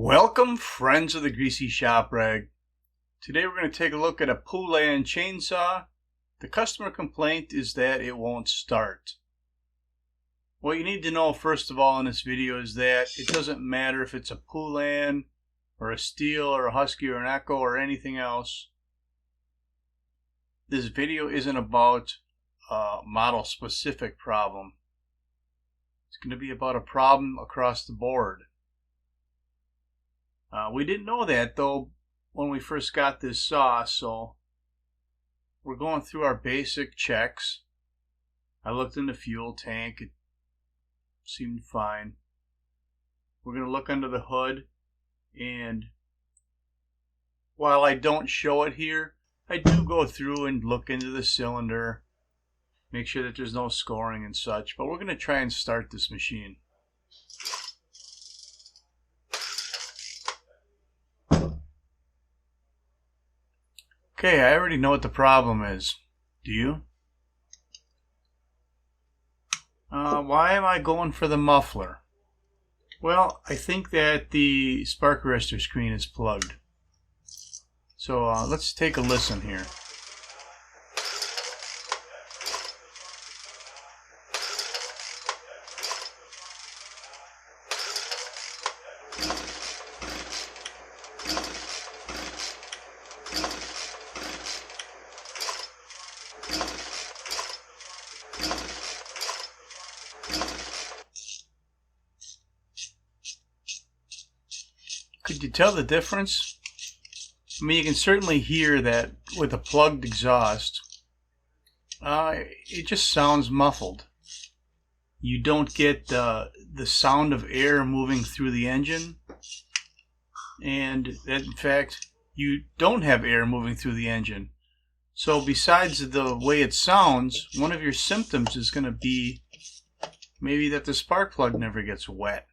Welcome, friends of the Greasy Shop Rag. Today we're going to take a look at a Poulan chainsaw. The customer complaint is that it won't start. What you need to know first of all in this video is that it doesn't matter if it's a Poulan or a Steel or a Husky or an Echo or anything else. This video isn't about a model specific problem. It's going to be about a problem across the board. We didn't know that though when we first got this saw, so we're going through our basic checks. I looked in the fuel tank, it seemed fine. We're going to look under the hood, and while I don't show it here, I do go through and look into the cylinder, make sure that there's no scoring and such, but we're going to try and start this machine. Okay, I already know what the problem is. Do you? Why am I going for the muffler? Well, I think that the spark arrestor screen is plugged. So let's take a listen here. Could you tell the difference? I mean, you can certainly hear that with a plugged exhaust, it just sounds muffled. You don't get the sound of air moving through the engine, and that, in fact, you don't have air moving through the engine. So besides the way it sounds, one of your symptoms is going to be maybe that the spark plug never gets wet.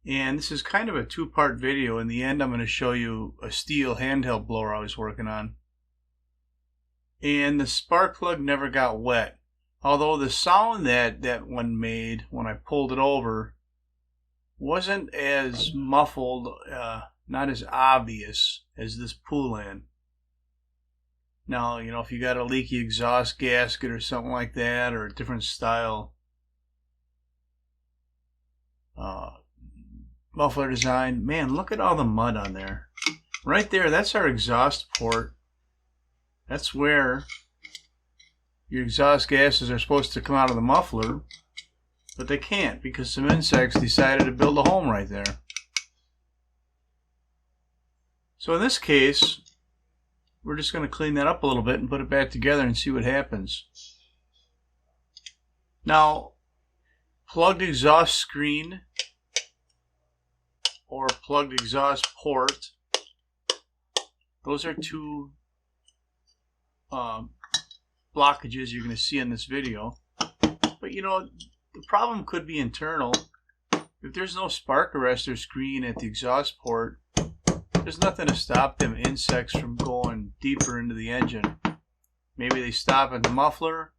And this is kind of a two-part video. In the end, I'm going to show you a Steel handheld blower I was working on. And the spark plug never got wet. Although the sound that one made when I pulled it over wasn't as muffled, not as obvious as this Poulan. Now, you know, if you got a leaky exhaust gasket or something like that, or a different style muffler design, man, look at all the mud on there. Right there, that's our exhaust port. That's where your exhaust gases are supposed to come out of the muffler, but they can't because some insects decided to build a home right there. So in this case, we're just going to clean that up a little bit and put it back together and see what happens. Now, plugged exhaust screen or plugged exhaust port, those are two blockages you're going to see in this video. But you know, the problem could be internal. If there's no spark arrestor screen at the exhaust port, there's nothing to stop them insects from going deeper into the engine. Maybe they stop at the muffler,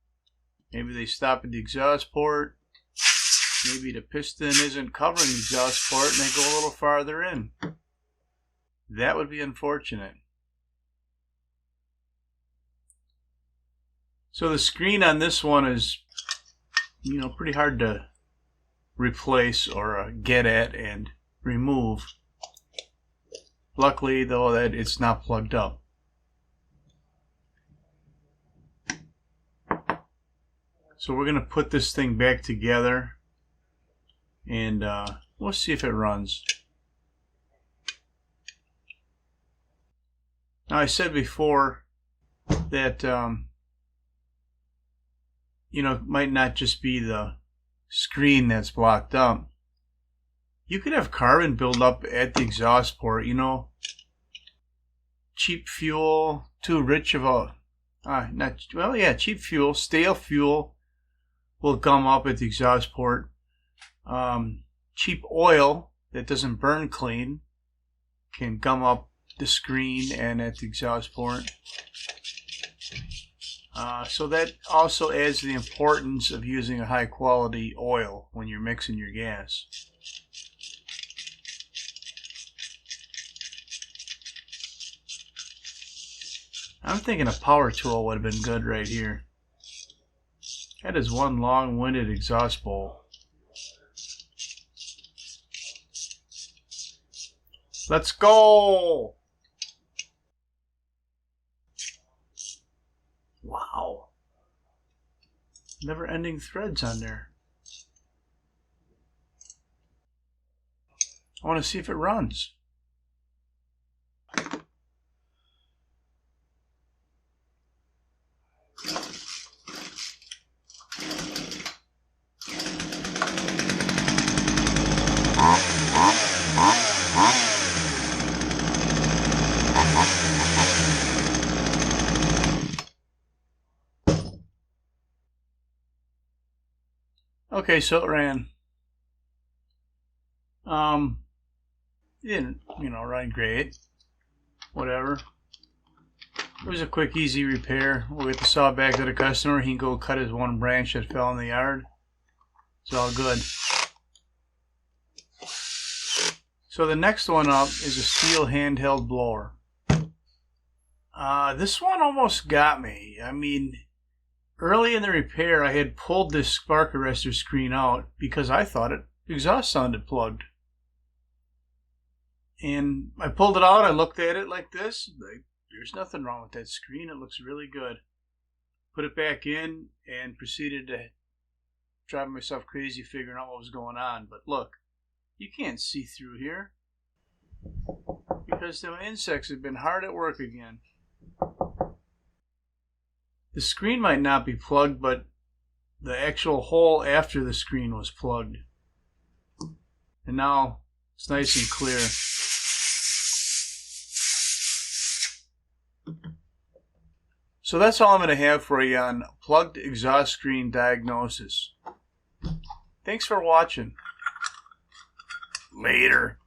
maybe they stop at the exhaust port, maybe the piston isn't covering the exhaust port and they go a little farther in. That would be unfortunate. So the screen on this one is, you know, pretty hard to replace or get at and remove. Luckily, though, that it's not plugged up. So we're going to put this thing back together, and we'll see if it runs. Now, I said before that you know, it might not just be the screen that's blocked up. You could have carbon build up at the exhaust port, you know. Cheap fuel, too rich of a, cheap fuel, stale fuel will gum up at the exhaust port. Cheap oil that doesn't burn clean can gum up the screen and at the exhaust port. So that also adds to the importance of using a high quality oil when you're mixing your gas. I'm thinking a power tool would have been good right here. That is one long-winded exhaust bowl. Let's go! Wow. Never-ending threads on there. I want to see if it runs. Okay, so it ran. It didn't, run great. Whatever. It was a quick, easy repair. We'll get the saw back to the customer. He can go cut his one branch that fell in the yard. It's all good. So the next one up is a steel handheld blower. This one almost got me. I mean, early in the repair, I had pulled this spark arrestor screen out because I thought the exhaust sounded plugged. And I pulled it out, I looked at it like this, like, there's nothing wrong with that screen, it looks really good. Put it back in and proceeded to drive myself crazy figuring out what was going on. But look, you can't see through here because the insects have been hard at work again. The screen might not be plugged, but the actual hole after the screen was plugged. And now it's nice and clear. So that's all I'm going to have for you on plugged exhaust screen diagnosis. Thanks for watching. Later.